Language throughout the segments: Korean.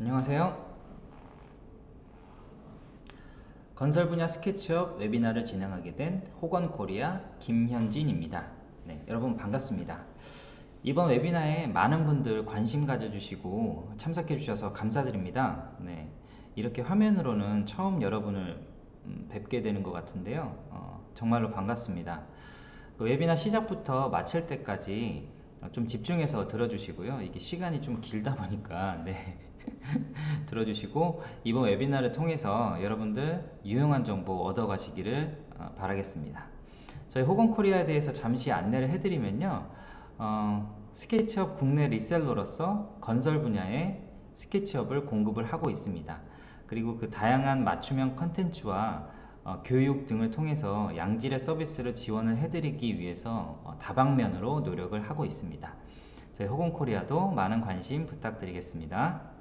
안녕하세요. 건설 분야 스케치업 웨비나를 진행하게 된 호건코리아 김현진입니다. 네, 여러분 반갑습니다. 이번 웨비나에 많은 분들 관심 가져주시고 참석해 주셔서 감사드립니다. 네, 이렇게 화면으로는 처음 여러분을 뵙게 되는 것 같은데요. 정말로 반갑습니다. 그 웨비나 시작부터 마칠 때까지 좀 집중해서 들어주시고요. 이게 시간이 좀 길다 보니까 네. 들어주시고 이번 웨비나를 통해서 여러분들 유용한 정보 얻어 가시기를 바라겠습니다. 저희 호건코리아에 대해서 잠시 안내를 해드리면요, 스케치업 국내 리셀러로서 건설 분야의 스케치업을 공급을 하고 있습니다. 그리고 그 다양한 맞춤형 컨텐츠와 교육 등을 통해서 양질의 서비스를 지원을 해드리기 위해서 다방면으로 노력을 하고 있습니다. 저희 호건코리아도 많은 관심 부탁드리겠습니다.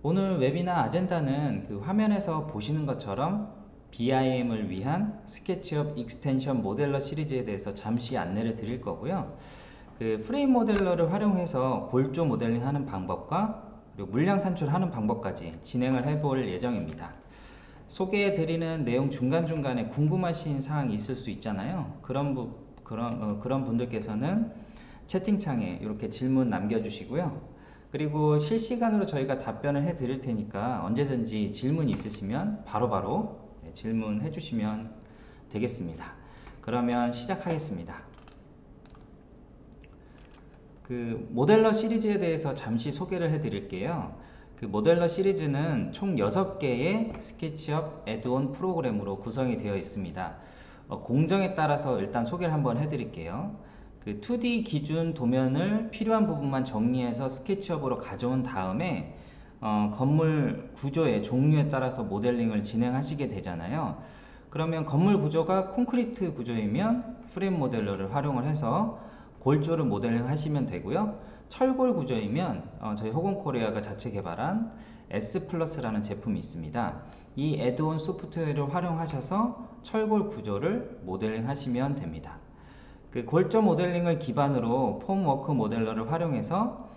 오늘 웨비나 아젠다는 그 화면에서 보시는 것처럼 BIM을 위한 스케치업 익스텐션 모델러 시리즈에 대해서 잠시 안내를 드릴 거고요. 그 프레임 모델러를 활용해서 골조 모델링 하는 방법과 그리고 물량 산출하는 방법까지 진행을 해볼 예정입니다. 소개해 드리는 내용 중간중간에 궁금하신 사항이 있을 수 있잖아요. 그런 분들께서는 채팅창에 이렇게 질문 남겨주시고요. 그리고 실시간으로 저희가 답변을 해 드릴 테니까 언제든지 질문 있으시면 바로바로 질문해 주시면 되겠습니다. 그러면 시작하겠습니다. 그 모델러 시리즈에 대해서 잠시 소개를 해 드릴게요. 그 모델러 시리즈는 총 6개의 스케치업 애드온 프로그램으로 구성이 되어 있습니다. 공정에 따라서 일단 소개를 한번 해 드릴게요. 그 2D 기준 도면을 필요한 부분만 정리해서 스케치업으로 가져온 다음에 건물 구조의 종류에 따라서 모델링을 진행하시게 되잖아요. 그러면 건물 구조가 콘크리트 구조이면 프레임 모델러를 활용을 해서 골조를 모델링 하시면 되고요. 철골 구조이면 저희 호건코리아가 자체 개발한 S 플러스라는 제품이 있습니다. 이 애드온 소프트웨어를 활용하셔서 철골 구조를 모델링 하시면 됩니다. 그 골조 모델링을 기반으로 폼워크 모델러를 활용해서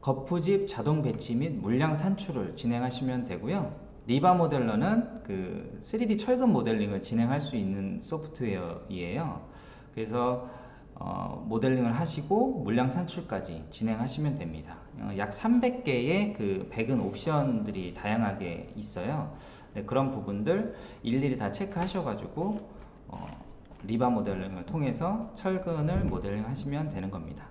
거푸집 자동 배치 및 물량 산출을 진행하시면 되고요. 리바 모델러는 그 3D 철근 모델링을 진행할 수 있는 소프트웨어이에요. 그래서 모델링을 하시고 물량 산출까지 진행하시면 됩니다. 약 300개의 그 백은 옵션들이 다양하게 있어요. 네, 그런 부분들 일일이 다 체크하셔가지고 리바 모델링을 통해서 철근을 모델링 하시면 되는 겁니다.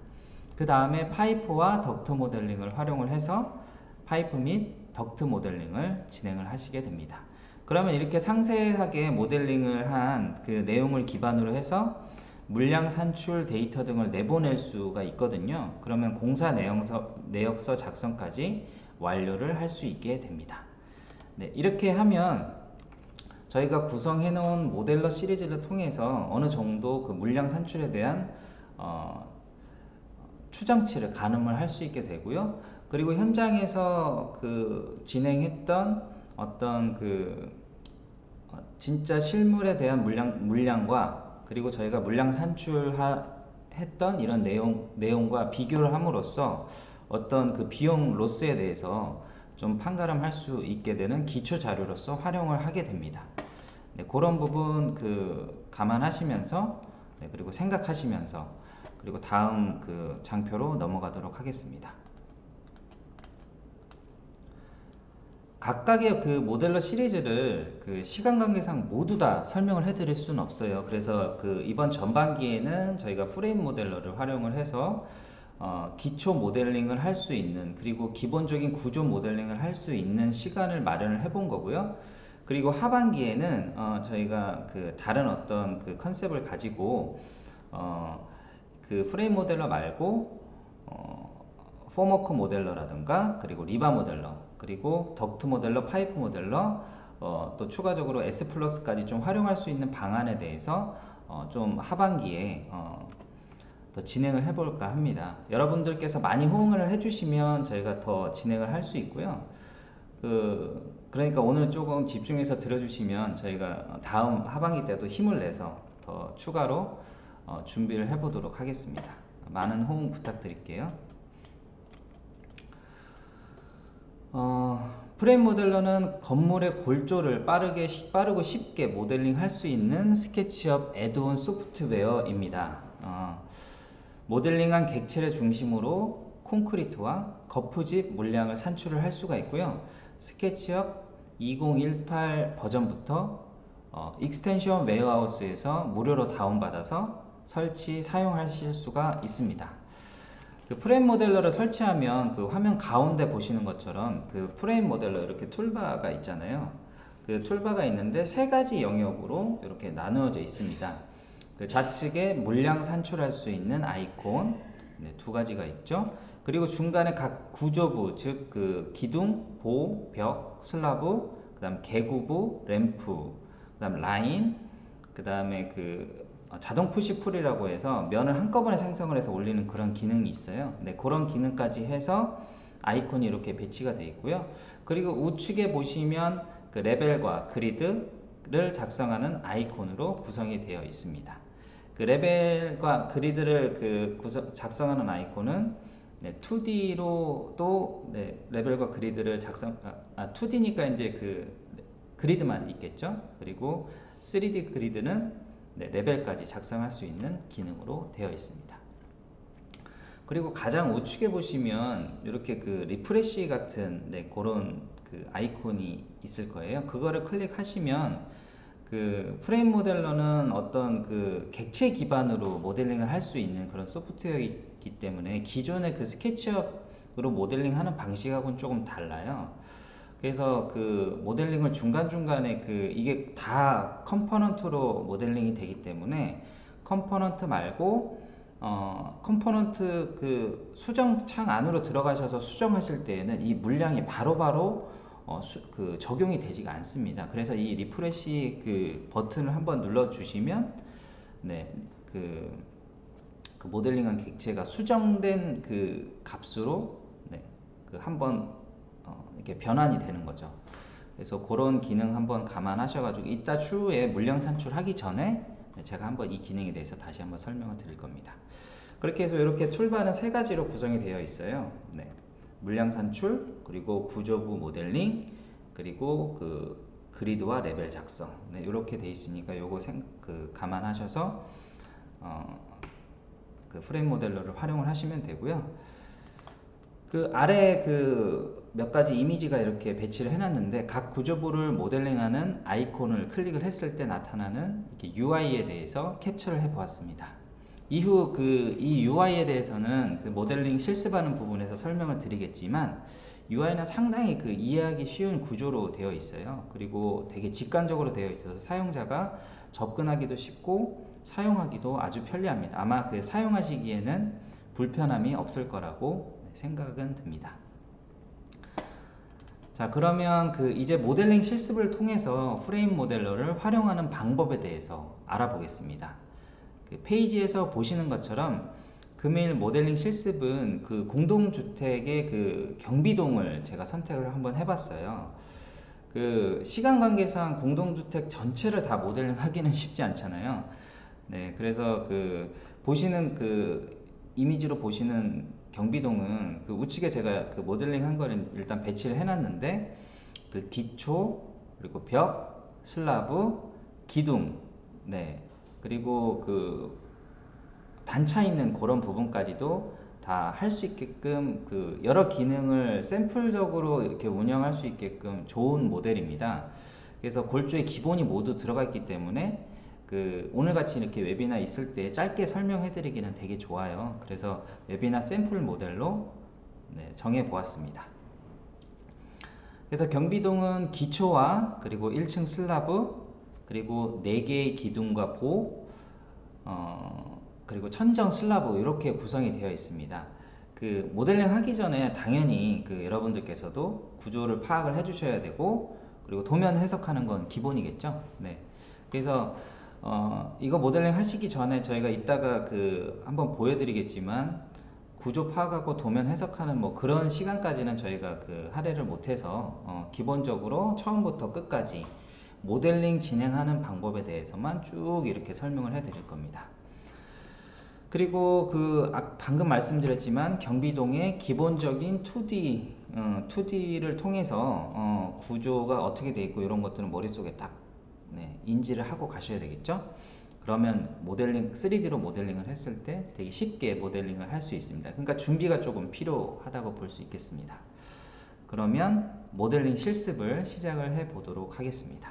그 다음에 파이프와 덕트 모델링을 활용을 해서 파이프 및 덕트 모델링을 진행을 하시게 됩니다. 그러면 이렇게 상세하게 모델링을 한 그 내용을 기반으로 해서 물량 산출 데이터 등을 내보낼 수가 있거든요. 그러면 공사 내역서 작성까지 완료를 할 수 있게 됩니다. 네, 이렇게 하면 저희가 구성해 놓은 모델러 시리즈를 통해서 어느 정도 그 물량 산출에 대한 추정치를 가늠을 할 수 있게 되고요. 그리고 현장에서 그 진행했던 어떤 그 진짜 실물에 대한 물량과 그리고 저희가 물량 산출했던 이런 내용과 비교를 함으로써 어떤 그 비용 로스에 대해서 좀 판가름할 수 있게 되는 기초 자료로서 활용을 하게 됩니다. 네, 그런 부분 그 감안하시면서 그리고 생각하시면서 그리고 다음 그 장표로 넘어가도록 하겠습니다. 각각의 그 모델러 시리즈를 그 시간 관계상 모두 다 설명을 해드릴 수는 없어요. 그래서 그 이번 전반기에는 저희가 프레임 모델러를 활용을 해서 기초 모델링을 할 수 있는 그리고 기본적인 구조 모델링을 할 수 있는 시간을 마련을 해본 거고요. 그리고 하반기에는 저희가 그 다른 어떤 그 컨셉을 가지고 그 프레임 모델러 말고 폼워크 모델러라든가 그리고 리바 모델러 그리고 덕트 모델러, 파이프 모델러 또 추가적으로 S 플러스까지 좀 활용할 수 있는 방안에 대해서 좀 하반기에 더 진행을 해볼까 합니다. 여러분들께서 많이 호응을 해주시면 저희가 더 진행을 할 수 있고요. 그러니까 오늘 조금 집중해서 들어주시면 저희가 다음 하반기 때도 힘을 내서 더 추가로 준비를 해보도록 하겠습니다. 많은 호응 부탁드릴게요. 프레임 모델러는 건물의 골조를 빠르고 쉽게 모델링 할 수 있는 스케치업 애드온 소프트웨어입니다. 모델링한 객체를 중심으로 콘크리트와 거푸집 물량을 산출을 할 수가 있고요. 스케치업 2018 버전부터 익스텐션 웨어하우스에서 무료로 다운받아서 설치 사용하실 수가 있습니다. 그 프레임 모델러를 설치하면 그 화면 가운데 보시는 것처럼 그 프레임 모델러 이렇게 툴바가 있잖아요. 그 툴바가 있는데 세 가지 영역으로 이렇게 나누어져 있습니다. 그 좌측에 물량 산출할 수 있는 아이콘, 네, 두 가지가 있죠. 그리고 중간에 각 구조부, 즉 그 기둥, 보, 벽, 슬라브, 그다음 개구부, 램프, 그다음 라인, 그다음에 그 자동 푸시풀이라고 해서 면을 한꺼번에 생성을 해서 올리는 그런 기능이 있어요. 네, 그런 기능까지 해서 아이콘이 이렇게 배치가 되어 있고요. 그리고 우측에 보시면 그 레벨과 그리드를 작성하는 아이콘으로 구성이 되어 있습니다. 그 레벨과 그리드를 작성하는 아이콘은 네, 2D로 또 네, 레벨과 그리드를 2D니까 이제 그 그리드만 있겠죠. 그리고 3D 그리드는 네, 레벨까지 작성할 수 있는 기능으로 되어 있습니다. 그리고 가장 우측에 보시면 이렇게 그 리프레시 같은 네, 그런 그 아이콘이 있을 거예요. 그거를 클릭하시면 그 프레임 모델러는 어떤 그 객체 기반으로 모델링을 할 수 있는 그런 소프트웨어이기 때문에 기존의 그 스케치업으로 모델링하는 방식하고는 조금 달라요. 그래서 그 모델링을 중간중간에 이게 다 컴포넌트로 모델링이 되기 때문에 컴포넌트 말고 컴포넌트 그 수정창 안으로 들어가셔서 수정하실 때에는 이 물량이 바로바로 그 적용이 되지가 않습니다. 그래서 이 리프레시 그 버튼을 한번 눌러 주시면 네, 그 모델링한 객체가 수정된 그 값으로 네, 그 한번 이렇게 변환이 되는 거죠. 그래서 그런 기능 한번 감안하셔가지고 이따 추후에 물량 산출하기 전에 제가 한번 이 기능에 대해서 다시 한번 설명을 드릴 겁니다. 그렇게 해서 이렇게 툴바는 세 가지로 구성이 되어 있어요. 네. 물량 산출, 그리고 구조부 모델링, 그리고 그 그리드와 레벨 작성. 네, 이렇게 돼 있으니까 요거 감안하셔서 그 프레임 모델러를 활용을 하시면 되고요. 그 아래 그 몇 가지 이미지가 이렇게 배치를 해놨는데 각 구조부를 모델링하는 아이콘을 클릭을 했을 때 나타나는 이렇게 UI에 대해서 캡처를 해 보았습니다. 이후 이 UI에 대해서는 그 모델링 실습하는 부분에서 설명을 드리겠지만 UI는 상당히 그 이해하기 쉬운 구조로 되어 있어요. 그리고 되게 직관적으로 되어 있어서 사용자가 접근하기도 쉽고 사용하기도 아주 편리합니다. 아마 그 사용하시기에는 불편함이 없을 거라고 생각은 듭니다. 자, 그러면 이제 모델링 실습을 통해서 프레임 모델러를 활용하는 방법에 대해서 알아보겠습니다. 그 페이지에서 보시는 것처럼 금일 모델링 실습은 그 공동주택의 그 경비동을 제가 선택을 한번 해봤어요. 그 시간 관계상 공동주택 전체를 다 모델링 하기는 쉽지 않잖아요. 네, 그래서 보시는 이미지로 보시는 경비동은 그 우측에 제가 그 모델링 한 거를 일단 배치를 해놨는데 그 기초, 그리고 벽, 슬라브, 기둥, 네, 그리고 그 단차 있는 그런 부분까지도 다 할 수 있게끔 그 여러 기능을 샘플적으로 이렇게 운영할 수 있게끔 좋은 모델입니다. 그래서 골조의 기본이 모두 들어가 있기 때문에 오늘같이 이렇게 웨비나 있을 때 짧게 설명해 드리기는 되게 좋아요. 그래서 웨비나 샘플 모델로 네, 정해 보았습니다. 그래서 경비동은 기초와 그리고 1층 슬라브, 그리고 4개의 기둥과 보, 그리고 천정 슬라브 이렇게 구성이 되어 있습니다. 그 모델링 하기 전에 당연히 여러분들께서도 구조를 파악을 해 주셔야 되고, 그리고 도면 해석하는 건 기본이겠죠. 네. 그래서 이거 모델링 하시기 전에 저희가 이따가 한번 보여드리겠지만 구조 파악하고 도면 해석하는 뭐 그런 시간까지는 저희가 할애를 못해서 기본적으로 처음부터 끝까지 모델링 진행하는 방법에 대해서만 쭉 이렇게 설명을 해 드릴 겁니다. 그리고 방금 말씀드렸지만 경비동의 기본적인 2D를 통해서 구조가 어떻게 되어 있고 이런 것들은 머릿속에 딱 인지를 하고 가셔야 되겠죠. 그러면 3D로 모델링을 했을 때 되게 쉽게 모델링을 할 수 있습니다. 그러니까 준비가 조금 필요하다고 볼 수 있겠습니다. 그러면 모델링 실습을 시작을 해 보도록 하겠습니다.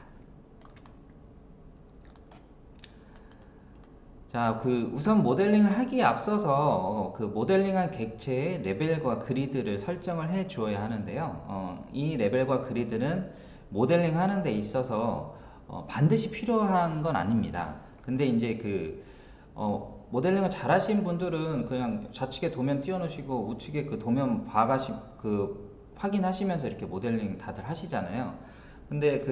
자, 우선 모델링을 하기에 앞서서 그 모델링한 객체의 레벨과 그리드를 설정을 해 주어야 하는데요. 이 레벨과 그리드는 모델링 하는 데 있어서 반드시 필요한 건 아닙니다. 근데 이제 모델링을 잘 하신 분들은 그냥 좌측에 도면 띄워 놓으시고 우측에 그 도면 확인하시면서 이렇게 모델링 다들 하시잖아요. 근데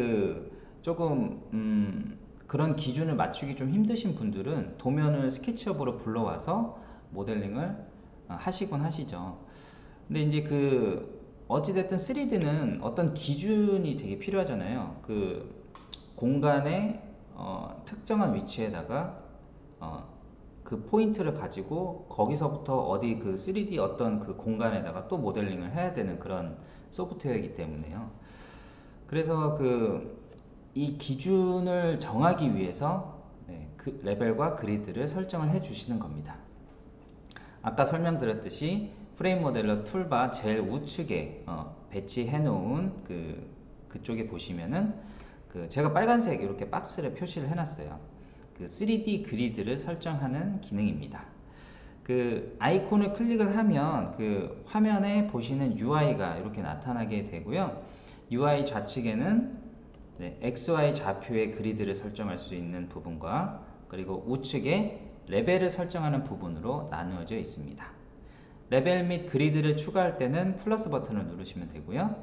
조금 그런 기준을 맞추기 좀 힘드신 분들은 도면을 스케치업으로 불러와서 모델링을 하시곤 하시죠. 근데 이제 어찌됐든 3D는 어떤 기준이 되게 필요하잖아요. 공간의 특정한 위치에다가 그 포인트를 가지고 거기서부터 어디 3D 어떤 공간에다가 또 모델링을 해야 되는 그런 소프트웨어이기 때문에요. 그래서 이 기준을 정하기 위해서 그 레벨과 그리드를 설정을 해 주시는 겁니다. 아까 설명드렸듯이 프레임 모델러 툴바 제일 우측에 배치해 놓은 그쪽에 보시면은 제가 빨간색 이렇게 박스를 표시를 해 놨어요. 3D 그리드를 설정하는 기능입니다. 아이콘을 클릭을 하면 화면에 보시는 UI가 이렇게 나타나게 되고요. UI 좌측에는 XY 좌표의 그리드를 설정할 수 있는 부분과 그리고 우측에 레벨을 설정하는 부분으로 나누어져 있습니다. 레벨 및 그리드를 추가할 때는 플러스 버튼을 누르시면 되고요.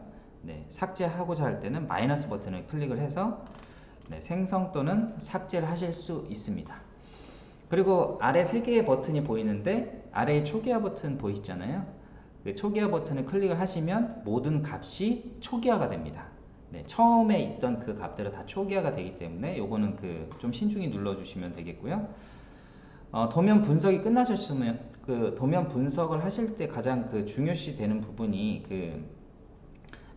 삭제하고자 할 때는 마이너스 버튼을 클릭을 해서 생성 또는 삭제를 하실 수 있습니다. 그리고 아래 3개의 버튼이 보이는데 아래에 초기화 버튼 보이시잖아요. 초기화 버튼을 클릭을 하시면 모든 값이 초기화가 됩니다. 처음에 있던 그 값대로 다 초기화가 되기 때문에 요거는 좀 신중히 눌러주시면 되겠고요. 도면 분석이 끝나셨으면 도면 분석을 하실 때 가장 중요시 되는 부분이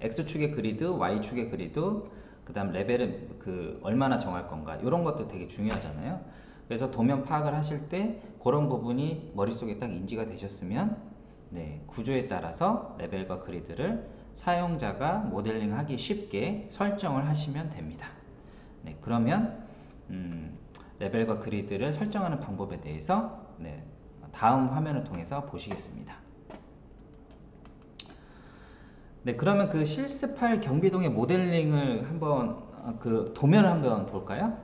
X축의 그리드, Y축의 그리드, 그 다음 레벨은 얼마나 정할 건가 이런 것도 되게 중요하잖아요. 그래서 도면 파악을 하실 때 그런 부분이 머릿속에 딱 인지가 되셨으면 구조에 따라서 레벨과 그리드를 사용자가 모델링 하기 쉽게 설정을 하시면 됩니다. 그러면 레벨과 그리드를 설정하는 방법에 대해서 다음 화면을 통해서 보시겠습니다. 그러면 실습할 경비동의 모델링을 한번 도면을 한번 볼까요?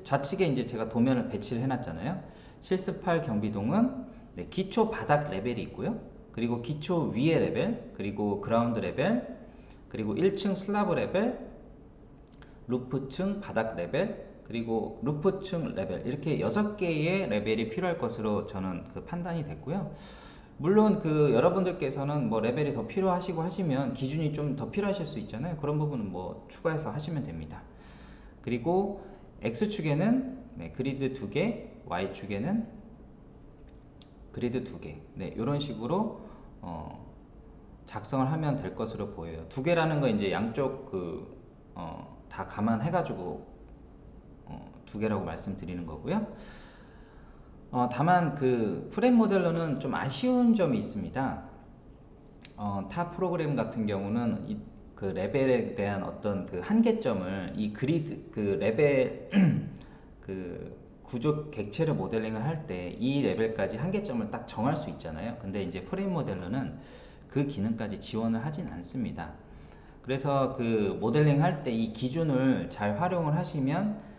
좌측에 이제 제가 도면을 배치를 해놨잖아요. 실습할 경비동은 기초 바닥 레벨이 있고요. 그리고 기초 위에 레벨, 그리고 그라운드 레벨, 그리고 1층 슬라브 레벨, 루프층 바닥 레벨, 그리고 루프층 레벨, 이렇게 6개의 레벨이 필요할 것으로 저는 판단이 됐고요. 물론 여러분들께서는 뭐 레벨이 더 필요하시고 하시면 기준이 좀 더 필요하실 수 있잖아요. 그런 부분은 뭐 추가해서 하시면 됩니다. 그리고 X축에는 그리드 2개, Y축에는 그리드 2개, 이런 식으로 작성을 하면 될 것으로 보여요. 2개라는 거 이제 양쪽 다 감안해 가지고 2개라고 말씀드리는 거고요. 다만 프레임 모델러는 좀 아쉬운 점이 있습니다. 타 프로그램 같은 경우는 레벨에 대한 어떤 한계점을 이 그리드 레벨 구조 객체를 모델링을 할 때 이 레벨까지 한계점을 딱 정할 수 있잖아요. 근데 이제 프레임 모델러는 그 기능까지 지원을 하진 않습니다. 그래서 모델링 할 때 이 기준을 잘 활용을 하시면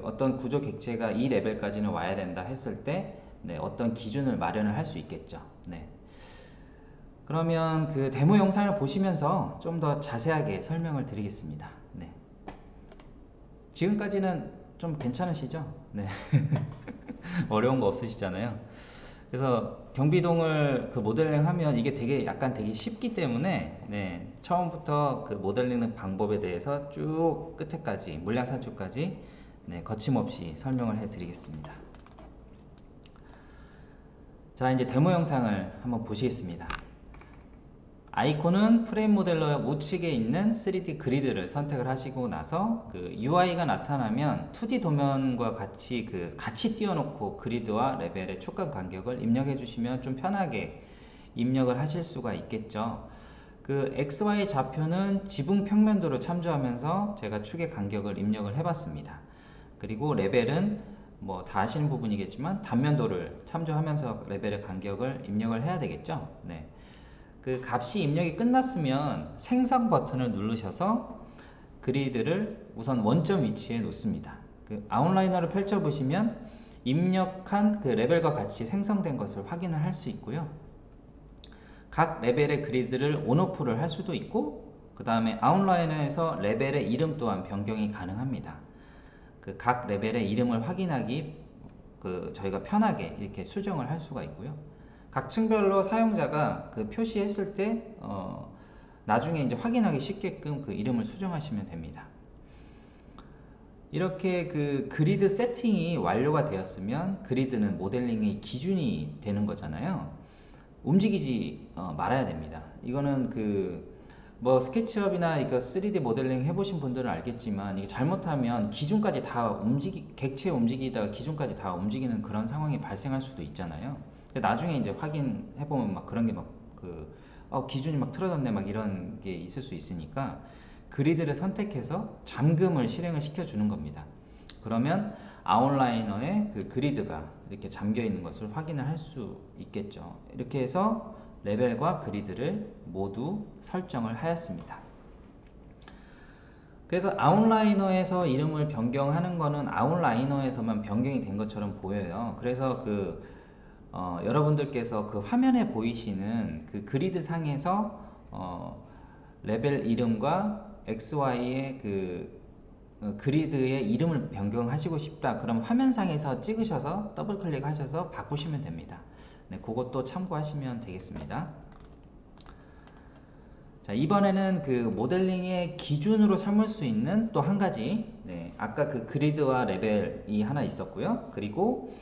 어떤 구조 객체가 이 레벨까지는 와야 된다 했을 때 어떤 기준을 마련을 할 수 있겠죠. 그러면 데모 영상을 보시면서 좀 더 자세하게 설명을 드리겠습니다. 지금까지는 좀 괜찮으시죠? 어려운 거 없으시잖아요. 그래서 경비동을 모델링 하면 이게 약간 되게 쉽기 때문에 처음부터 모델링 방법에 대해서 쭉 끝에까지 물량 산출까지 거침없이 설명을 해 드리겠습니다. 자, 이제 데모 영상을 한번 보시겠습니다. 아이콘은 프레임 모델러 우측에 있는 3D 그리드를 선택을 하시고 나서 그 UI가 나타나면 2D 도면과 같이 띄워놓고 그리드와 레벨의 촉감 간격을 입력해 주시면 좀 편하게 입력을 하실 수가 있겠죠. 그 XY 좌표는 지붕 평면도를 참조하면서 제가 축의 간격을 입력을 해봤습니다. 그리고 레벨은 뭐 다 아시는 부분이겠지만 단면도를 참조하면서 레벨의 간격을 입력을 해야 되겠죠. 네. 그 값이 입력이 끝났으면 생성 버튼을 누르셔서 그리드를 우선 원점 위치에 놓습니다. 그 아웃라이너를 펼쳐 보시면 입력한 그 레벨과 같이 생성된 것을 확인을 할 수 있고요. 각 레벨의 그리드를 온오프를 할 수도 있고, 그 다음에 아웃라이너에서 레벨의 이름 또한 변경이 가능합니다. 그 각 레벨의 이름을 확인하기 저희가 편하게 이렇게 수정을 할 수가 있고요. 각 층별로 사용자가 그 표시했을 때 나중에 이제 확인하기 쉽게끔 그 이름을 수정하시면 됩니다. 이렇게 그 그리드 세팅이 완료가 되었으면 그리드는 모델링의 기준이 되는 거잖아요. 움직이지 말아야 됩니다. 이거는 뭐 스케치업이나 이거 3D 모델링 해보신 분들은 알겠지만 이게 잘못하면 기준까지 다 객체 움직이다가 기준까지 다 움직이는 그런 상황이 발생할 수도 있잖아요. 나중에 이제 확인해보면 막 그런 게 기준이 막 틀어졌네 막 이런 게 있을 수 있으니까 그리드를 선택해서 잠금을 실행을 시켜주는 겁니다. 그러면 아웃라이너에 그 그리드가 이렇게 잠겨 있는 것을 확인을 할 수 있겠죠. 이렇게 해서 레벨과 그리드를 모두 설정을 하였습니다. 그래서 아웃라이너에서 이름을 변경하는 거는 아웃라이너에서만 변경이 된 것처럼 보여요. 그래서 여러분들께서 그 화면에 보이시는 그 그리드 상에서 레벨 이름과 XY의 그리드의 이름을 변경하시고 싶다. 그럼 화면상에서 찍으셔서 더블 클릭하셔서 바꾸시면 됩니다. 네, 그것도 참고하시면 되겠습니다. 자, 이번에는 그 모델링의 기준으로 삼을 수 있는 또 한 가지, 아까 그 그리드와 레벨이 하나 있었고요. 그리고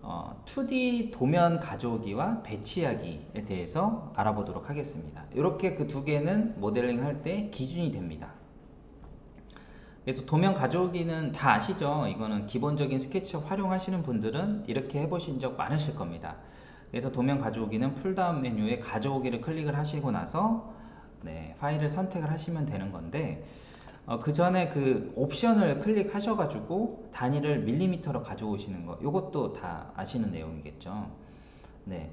2D 도면 가져오기와 배치하기에 대해서 알아보도록 하겠습니다. 이렇게 그 두 개는 모델링 할 때 기준이 됩니다. 그래서 도면 가져오기는 다 아시죠? 이거는 기본적인 스케치업 활용하시는 분들은 이렇게 해보신 적 많으실 겁니다. 그래서 도면 가져오기는 풀다운 메뉴에 가져오기를 클릭을 하시고 나서 파일을 선택을 하시면 되는 건데 그 전에 그 옵션을 클릭하셔가지고 단위를 밀리미터로 가져오시는 거, 이것도 다 아시는 내용이겠죠. 네.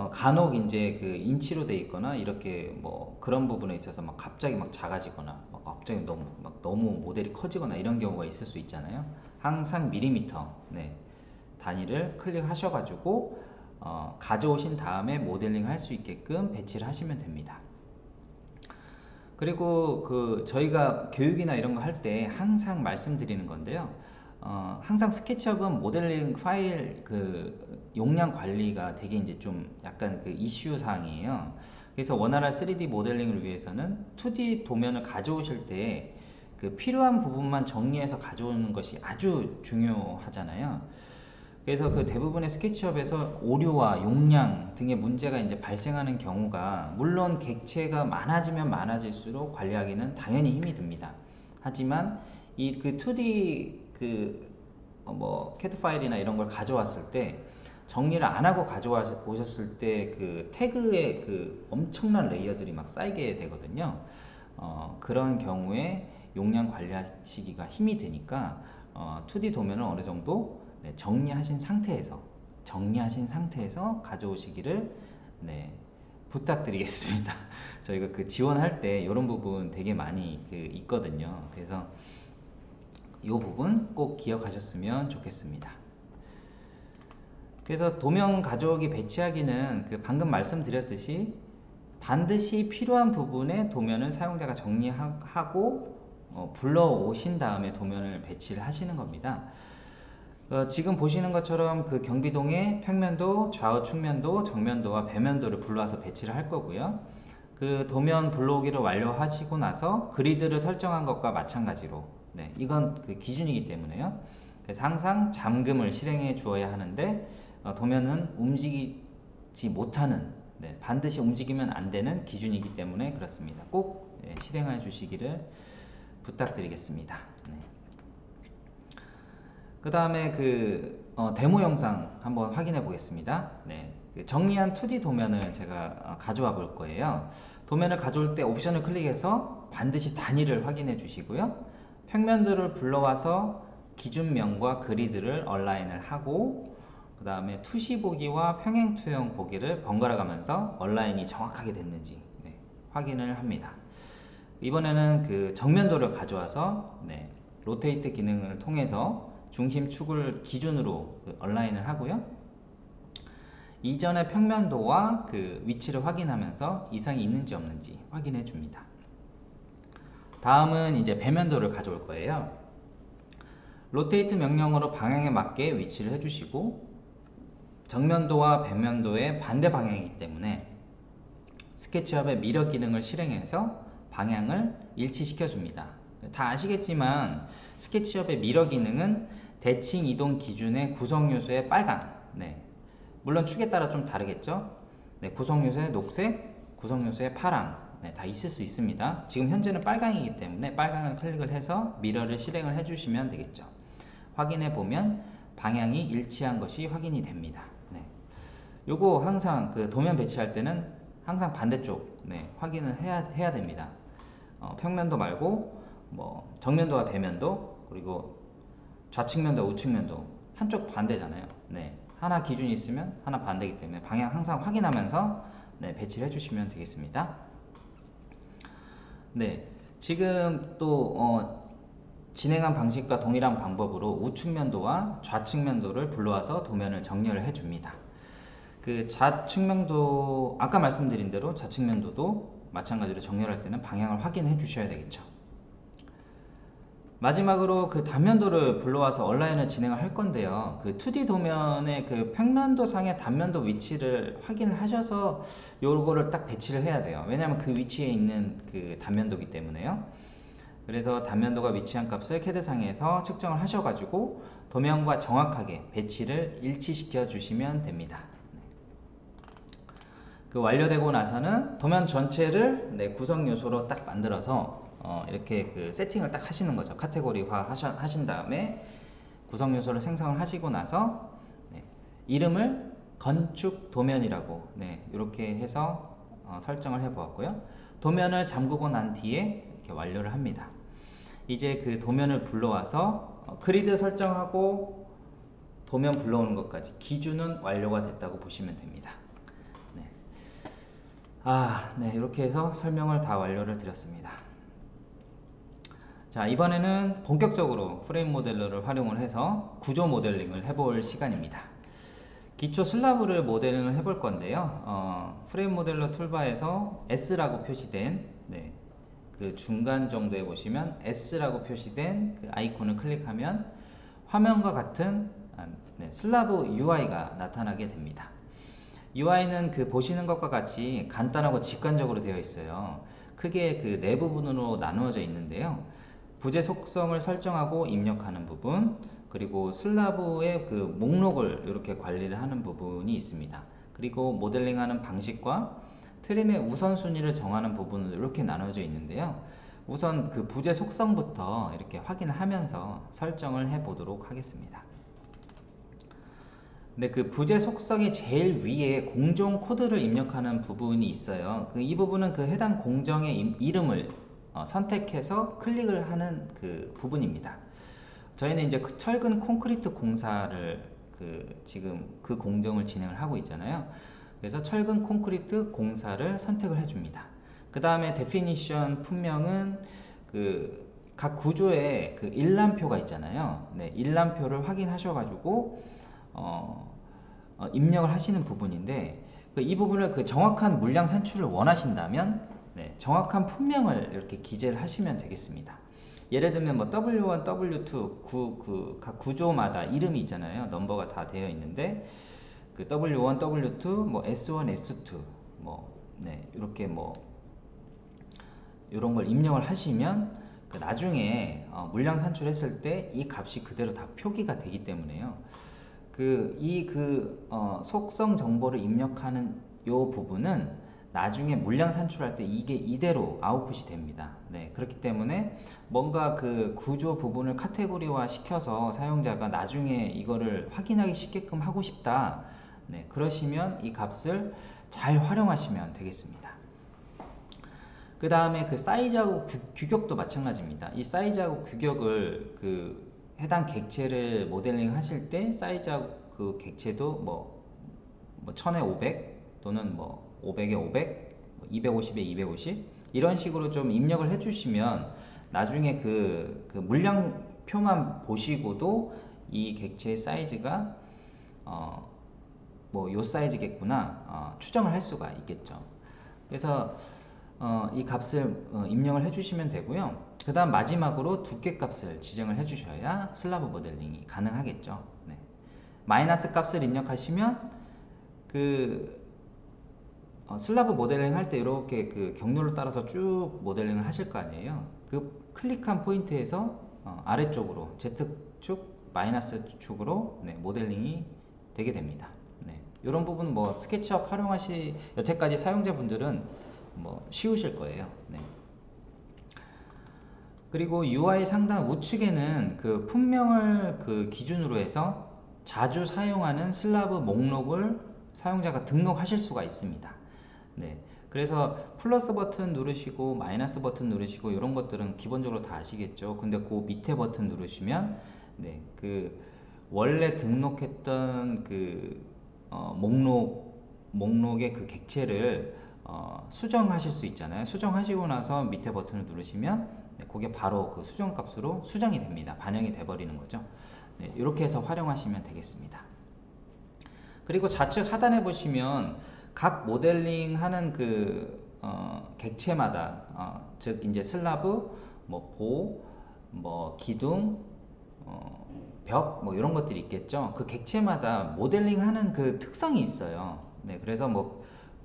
간혹 이제 그 인치로 돼 있거나 이렇게 뭐 그런 부분에 있어서 막 갑자기 막 작아지거나 막 갑자기 너무 모델이 커지거나 이런 경우가 있을 수 있잖아요. 항상 밀리미터 단위를 클릭하셔가지고 가져오신 다음에 모델링 할 수 있게끔 배치를 하시면 됩니다. 그리고 저희가 교육이나 이런 거 할 때 항상 말씀드리는 건데요. 항상 스케치업은 모델링 파일 용량 관리가 되게 이제 좀 약간 이슈 사항이에요. 그래서 원활한 3D 모델링을 위해서는 2D 도면을 가져오실 때 필요한 부분만 정리해서 가져오는 것이 아주 중요하잖아요. 그래서 대부분의 스케치업에서 오류와 용량 등의 문제가 이제 발생하는 경우가, 물론 객체가 많아지면 많아질수록 관리하기는 당연히 힘이 듭니다. 하지만 이 2D CAD 파일이나 이런 걸 가져왔을 때 정리를 안 하고 가져오셨을 때 태그에 엄청난 레이어들이 막 쌓이게 되거든요. 그런 경우에 용량 관리하시기가 힘이 드니까 2D 도면을 어느 정도 정리하신 상태에서 가져오시기를 부탁드리겠습니다. 저희가 지원할 때 이런 부분 되게 많이 있거든요. 그래서 이 부분 꼭 기억하셨으면 좋겠습니다. 그래서 도면 가져오기 배치하기는 방금 말씀드렸듯이 반드시 필요한 부분에 도면을 사용자가 정리하고 불러오신 다음에 도면을 배치를 하시는 겁니다. 지금 보시는 것처럼 경비동의 평면도, 좌우 측면도, 정면도와 배면도를 불러와서 배치를 할 거고요. 도면 불러오기를 완료하시고 나서 그리드를 설정한 것과 마찬가지로 이건 기준이기 때문에요. 그래서 항상 잠금을 실행해 주어야 하는데 도면은 움직이지 못하는, 반드시 움직이면 안 되는 기준이기 때문에 그렇습니다. 꼭 실행해 주시기를 부탁드리겠습니다. 그 다음에 데모 영상 한번 확인해 보겠습니다. 정리한 2D 도면을 제가 가져와 볼 거예요. 도면을 가져올 때 옵션을 클릭해서 반드시 단위를 확인해 주시고요. 평면도를 불러와서 기준면과 그리드를 얼라인을 하고, 그 다음에 투시 보기와 평행 투영 보기를 번갈아 가면서 얼라인이 정확하게 됐는지 확인을 합니다. 이번에는 정면도를 가져와서 로테이트 기능을 통해서 중심축을 기준으로 얼라인을 하고요. 이전의 평면도와 위치를 확인하면서 이상이 있는지 없는지 확인해 줍니다. 다음은 이제 배면도를 가져올 거예요. 로테이트 명령으로 방향에 맞게 위치를 해주시고, 정면도와 배면도의 반대 방향이기 때문에 스케치업의 미러 기능을 실행해서 방향을 일치시켜 줍니다. 다 아시겠지만 스케치업의 미러 기능은 대칭 이동 기준의 구성 요소의 빨강, 물론 축에 따라 좀 다르겠죠. 구성 요소의 녹색, 구성 요소의 파랑, 다 있을 수 있습니다. 지금 현재는 빨강이기 때문에 빨강을 클릭을 해서 미러를 실행을 해주시면 되겠죠. 확인해 보면 방향이 일치한 것이 확인이 됩니다. 요거 항상 도면 배치할 때는 항상 반대쪽 확인을 해야 됩니다. 평면도 말고 정면도와 배면도, 그리고 좌측면도, 우측면도 한쪽 반대잖아요. 하나 기준이 있으면 하나 반대이기 때문에 방향 항상 확인하면서 배치를 해주시면 되겠습니다. 지금 또 진행한 방식과 동일한 방법으로 우측면도와 좌측면도를 불러와서 도면을 정렬을 해줍니다. 좌측면도, 아까 말씀드린 대로 좌측면도도 마찬가지로 정렬할 때는 방향을 확인해 주셔야 되겠죠. 마지막으로 단면도를 불러와서 얼라인을 진행을 할 건데요. 2D 도면의 평면도 상의 단면도 위치를 확인을 하셔서 요거를 딱 배치를 해야 돼요. 왜냐하면 그 위치에 있는 단면도이기 때문에요. 그래서 단면도가 위치한 값을 캐드상에서 측정을 하셔가지고 도면과 정확하게 배치를 일치시켜 주시면 됩니다. 완료되고 나서는 도면 전체를 구성 요소로 딱 만들어서 이렇게 세팅을 딱 하시는 거죠. 카테고리화 하신 다음에 구성 요소를 생성을 하시고 나서 이름을 건축 도면이라고 이렇게 해서 설정을 해 보았고요. 도면을 잠그고 난 뒤에 이렇게 완료를 합니다. 이제 도면을 불러와서 그리드 설정하고 도면 불러오는 것까지 기준은 완료가 됐다고 보시면 됩니다. 이렇게 해서 설명을 다 완료를 드렸습니다. 자, 이번에는 본격적으로 프레임 모델러를 활용을 해서 구조 모델링을 해볼 시간입니다. 기초 슬라브를 모델링을 해볼 건데요. 프레임 모델러 툴바에서 S라고 표시된 중간 정도에 보시면 S라고 표시된 아이콘을 클릭하면 화면과 같은 슬라브 UI가 나타나게 됩니다. UI는 보시는 것과 같이 간단하고 직관적으로 되어 있어요. 크게 네 부분으로 나누어져 있는데요. 부재 속성을 설정하고 입력하는 부분, 그리고 슬라브의 목록을 이렇게 관리를 하는 부분이 있습니다. 그리고 모델링하는 방식과 트림의 우선순위를 정하는 부분을 이렇게 나눠져 있는데요. 우선 부재 속성부터 이렇게 확인을 하면서 설정을 해 보도록 하겠습니다. 부재 속성의 제일 위에 공정 코드를 입력하는 부분이 있어요. 이 부분은 해당 공정의 이름을 선택해서 클릭을 하는 부분입니다. 저희는 이제 철근 콘크리트 공사를 지금 공정을 진행을 하고 있잖아요. 그래서 철근 콘크리트 공사를 선택을 해줍니다. 그 다음에 데피니션 품명은 각 구조에 일람표가 있잖아요. 일람표를 확인하셔가지고 입력을 하시는 부분인데, 이 부분을 정확한 물량 산출을 원하신다면 정확한 품명을 이렇게 기재를 하시면 되겠습니다. 예를 들면 W1, W2 각 구조마다 이름이 있잖아요. 넘버가 다 되어 있는데 W1, W2, S1, S2 이렇게 이런 걸 입력을 하시면 나중에 물량 산출했을 때 이 값이 그대로 다 표기가 되기 때문에요. 속성 정보를 입력하는 요 부분은 나중에 물량 산출할 때 이게 이대로 아웃풋이 됩니다. 네, 그렇기 때문에 뭔가 그 구조 부분을 카테고리화 시켜서 사용자가 나중에 이거를 확인하기 쉽게끔 하고 싶다. 네, 그러시면 이 값을 잘 활용하시면 되겠습니다. 그 다음에 그 사이즈하고 규격도 마찬가지입니다. 이 사이즈하고 규격을 해당 객체를 모델링 하실 때 사이즈하고 그 객체도 뭐 1000에 500 또는 뭐 500에 500, 250에 250 이런 식으로 좀 입력을 해주시면 나중에 그 물량표만 보시고도 이 객체의 사이즈가 뭐 요 사이즈겠구나 추정을 할 수가 있겠죠. 그래서 이 값을 입력을 해주시면 되고요. 그 다음 마지막으로 두께 값을 지정을 해주셔야 슬라브 모델링이 가능하겠죠. 네. 마이너스 값을 입력하시면 슬라브 모델링 할 때 이렇게 그 경로를 따라서 쭉 모델링을 하실 거 아니에요. 그 클릭한 포인트에서 아래쪽으로 Z축, 마이너스 축으로 네, 모델링이 되게 됩니다. 네. 이런 부분 뭐 스케치업 여태까지 사용자분들은 뭐 쉬우실 거예요. 네. 그리고 UI 상단 우측에는 그 품명을 기준으로 해서 자주 사용하는 슬라브 목록을 사용자가 등록하실 수가 있습니다. 네. 그래서 플러스 버튼 누르시고 마이너스 버튼 누르시고 이런 것들은 기본적으로 다 아시겠죠. 근데 그 밑에 버튼 누르시면 네, 원래 등록했던 목록의 그 객체를 수정하실 수 있잖아요. 수정하시고 나서 밑에 버튼을 누르시면 네, 그게 바로 그 수정 값으로 수정이 됩니다. 반영이 돼 버리는 거죠. 네, 이렇게 해서 활용하시면 되겠습니다. 그리고 좌측 하단에 보시면 각 모델링 하는 객체마다 즉 이제 슬라브, 기둥, 벽 이런 것들이 있겠죠. 그 객체마다 모델링 하는 그 특성이 있어요. 네, 그래서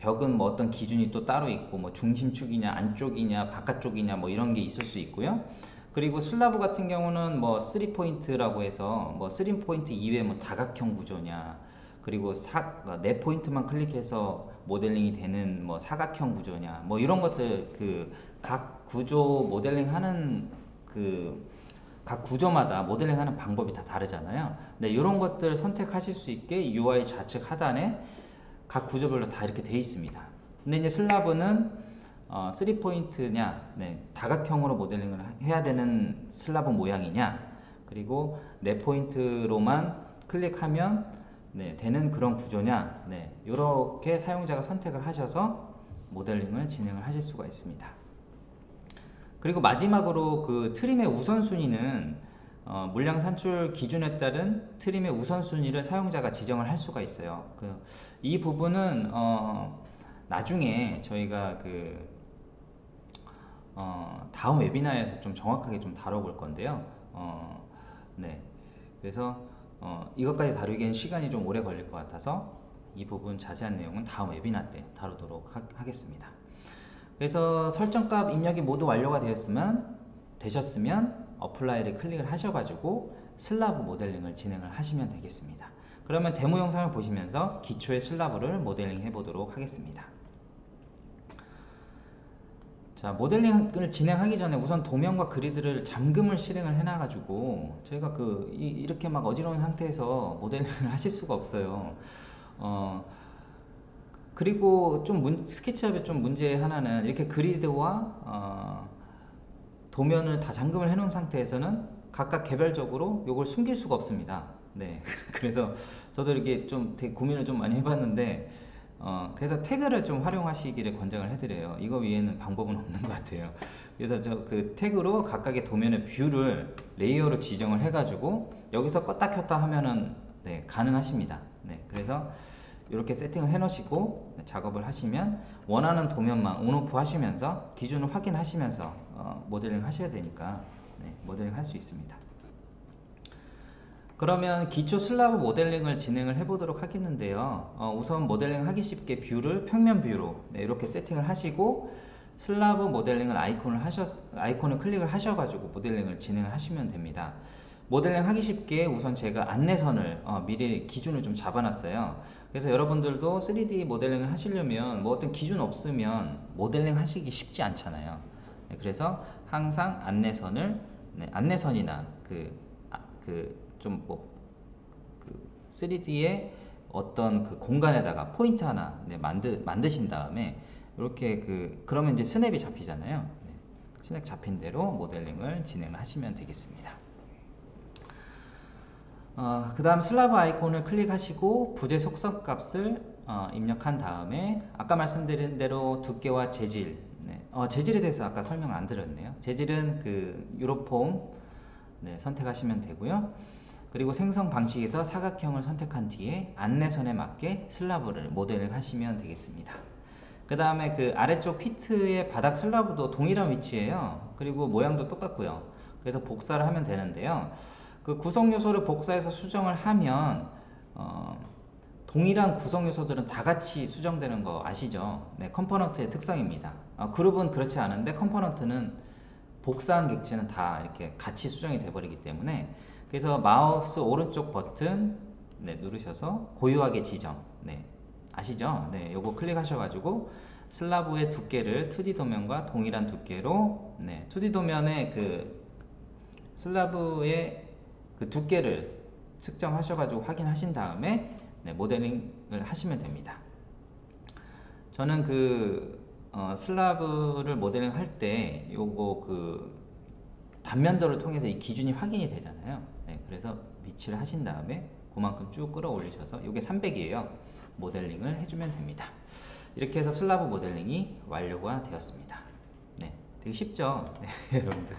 벽은 어떤 기준이 또 따로 있고 중심축이냐 안쪽이냐 바깥쪽이냐 이런 게 있을 수 있고요. 그리고 슬라브 같은 경우는 3포인트라고 해서 3포인트 이외에 다각형 구조냐, 그리고 4포인트만 클릭해서 모델링이 되는 사각형 구조냐 이런 것들 각 구조 모델링 하는 각 구조마다 모델링 하는 방법이 다 다르잖아요. 네, 이런 것들 선택하실 수 있게 UI 좌측 하단에 각 구조별로 다 이렇게 되어 있습니다. 근데 이제 슬라브는 3포인트냐, 네, 다각형으로 모델링을 해야 되는 슬라브 모양이냐, 그리고 4포인트로만 클릭하면 네, 되는 그런 구조냐, 네, 이렇게 사용자가 선택을 하셔서 모델링을 진행을 하실 수가 있습니다. 그리고 마지막으로 트림의 우선순위는 물량 산출 기준에 따른 트림의 우선순위를 사용자가 지정을 할 수가 있어요. 이 부분은 나중에 저희가 다음 웨비나에서 좀 정확하게 좀 다뤄볼 건데요. 네, 그래서 이것까지 다루기엔 시간이 좀 오래 걸릴 것 같아서 이 부분 자세한 내용은 다음 웨비나 때 다루도록 하겠습니다. 그래서 설정값 입력이 모두 완료가 되셨으면 어플라이를 클릭을 하셔가지고 슬라브 모델링을 진행을 하시면 되겠습니다. 그러면 데모 영상을 보시면서 기초의 슬라브를 모델링 해 보도록 하겠습니다. 자, 모델링을 진행하기 전에 우선 도면과 그리드를 잠금을 실행을 해놔가지고 저희가 이렇게 막 어지러운 상태에서 모델링을 하실 수가 없어요. 그리고 스케치업의 좀 문제 하나는 이렇게 그리드와 도면을 다 잠금을 해놓은 상태에서는 각각 개별적으로 이걸 숨길 수가 없습니다. 네, 그래서 저도 이렇게 좀 되게 고민을 좀 많이 해봤는데 그래서 태그를 좀 활용하시기를 권장을 해드려요. 이거 위에는 방법은 없는 것 같아요. 그래서 태그로 각각의 도면의 뷰를 레이어로 지정을 해가지고 여기서 껐다 켰다 하면은 네, 가능하십니다. 네, 그래서 이렇게 세팅을 해 놓으시고 작업을 하시면 원하는 도면만 온오프 하시면서 기준을 확인하시면서 모델링 하셔야 되니까 네, 모델링 할 수 있습니다. 그러면 기초 슬라브 모델링을 진행을 해 보도록 하겠는데요. 우선 모델링 하기 쉽게 뷰를 평면 뷰로 네, 이렇게 세팅을 하시고 슬라브 모델링을 아이콘을 클릭을 하셔가지고 모델링을 진행을 하시면 됩니다. 모델링 하기 쉽게 우선 제가 안내선을 미리 기준을 좀 잡아놨어요. 그래서 여러분들도 3D 모델링을 하시려면 뭐 어떤 기준 없으면 모델링 하시기 쉽지 않잖아요. 네, 그래서 항상 안내선을 안내선이나 그좀뭐 3D의 어떤 그 공간에다가 포인트 하나 만드신 다음에 이렇게 그러면 이제 스냅이 잡히잖아요. 네, 스냅 잡힌 대로 모델링을 진행을 하시면 되겠습니다. 그 다음 슬라브 아이콘을 클릭하시고 부재 속성 값을 입력한 다음에 아까 말씀드린 대로 두께와 재질, 재질에 대해서 아까 설명 안 드렸네요. 재질은 그 유로폼 선택하시면 되고요. 그리고 생성 방식에서 사각형을 선택한 뒤에 안내선에 맞게 슬라브를 모델링 하시면 되겠습니다. 그 다음에 그 아래쪽 피트의 바닥 슬라브도 동일한 위치예요. 그리고 모양도 똑같고요. 그래서 복사를 하면 되는데요. 그 구성 요소를 복사해서 수정을 하면 동일한 구성 요소들은 다 같이 수정되는 거 아시죠? 네, 컴포넌트의 특성입니다. 그룹은 그렇지 않은데 컴포넌트는 복사한 객체는 다 이렇게 같이 수정이 돼 버리기 때문에, 그래서 마우스 오른쪽 버튼 누르셔서 고유하게 지정, 아시죠? 네, 요거 클릭하셔가지고 슬라브의 두께를 2D 도면과 동일한 두께로 2D 도면의 그 슬라브의 그 두께를 측정하셔가지고 확인하신 다음에 모델링을 하시면 됩니다. 저는 슬라브를 모델링 할 때 요거 단면도를 통해서 이 기준이 확인이 되잖아요. 그래서 위치를 하신 다음에 그만큼 쭉 끌어올리셔서 요게 300이에요. 모델링을 해주면 됩니다. 이렇게 해서 슬라브 모델링이 완료가 되었습니다. 되게 쉽죠? 여러분들.